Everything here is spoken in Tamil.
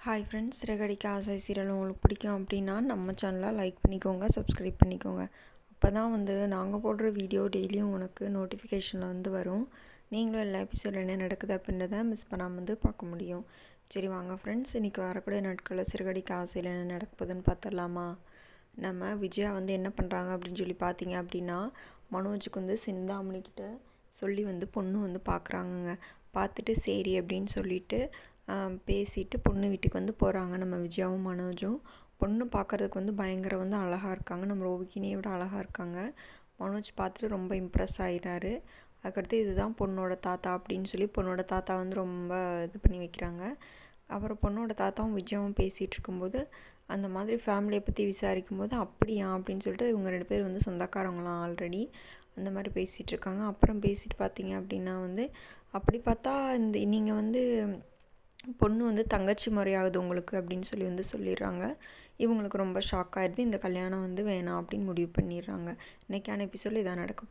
ஹாய் ஃப்ரெண்ட்ஸ், சிறகடிக்க ஆசை சீரியல் உங்களுக்கு பிடிக்கும் அப்படின்னா நம்ம சேனலை லைக் பண்ணிக்கோங்க, சப்ஸ்கிரைப் பண்ணிக்கோங்க. அப்போ தான் நாங்கள் போடுற வீடியோ டெய்லியும் உனக்கு நோட்டிஃபிகேஷனில் வரும். நீங்களும் எல்லா எபிசோட் என்ன நடக்குது அப்படின்றத மிஸ் பண்ணாமல் பார்க்க முடியும். சரி வாங்க ஃப்ரெண்ட்ஸ், இன்றைக்கி வரக்கூடிய நாட்களில் சிறகடிக்க ஆசையில் என்ன நடக்க போகுதுன்னு பார்த்துடலாமா? நம்ம விஜயா என்ன பண்ணுறாங்க அப்படின்னு சொல்லி பார்த்தீங்க அப்படின்னா, மனோஜுக்கு சிந்தாமணிக்கிட்ட சொல்லி பொண்ணு பார்க்குறாங்கங்க. பார்த்துட்டு சரி அப்படின்னு சொல்லிட்டு பேசிட்டு பொண்ணு வீட்டுக்கு போகிறாங்க. நம்ம விஜயாவும் மனோஜும் பொண்ணு பார்க்குறதுக்கு பயங்கர அழகாக இருக்காங்க. நம்ம ரோகிணியை விட அழகாக இருக்காங்க. மனோஜ் பார்த்துட்டு ரொம்ப இம்ப்ரெஸ் ஆகிட்டாரு. அதுக்கடுத்து இதுதான் பொண்ணோட தாத்தா அப்படின்னு சொல்லி பொண்ணோட தாத்தா ரொம்ப இது பண்ணி வைக்கிறாங்க. அப்புறம் பொண்ணோட தாத்தாவும் விஜயாவும் பேசிகிட்டு இருக்கும்போது அந்த மாதிரி ஃபேமிலியை பற்றி விசாரிக்கும்போது அப்படியா அப்படின்னு சொல்லிட்டு இவங்க 2 பேர் சொந்தக்காரங்களாம் ஆல்ரெடி அந்த மாதிரி பேசிகிட்டு இருக்காங்க. அப்புறம் பேசிட்டு பார்த்தீங்க அப்படின்னா அப்படி பார்த்தா நீங்கள் பொண்ணு தங்கச்சி முறையாகுது உங்களுக்கு அப்படின்னு சொல்லி சொல்லிடுறாங்க. இவங்களுக்கு ரொம்ப ஷாக் ஆகிடுது. இந்த கல்யாணம் வேணாம் அப்படின்னு முடிவு பண்ணிடுறாங்க. இன்றைக்கான எபிசோடில் இதான் நடக்கும்.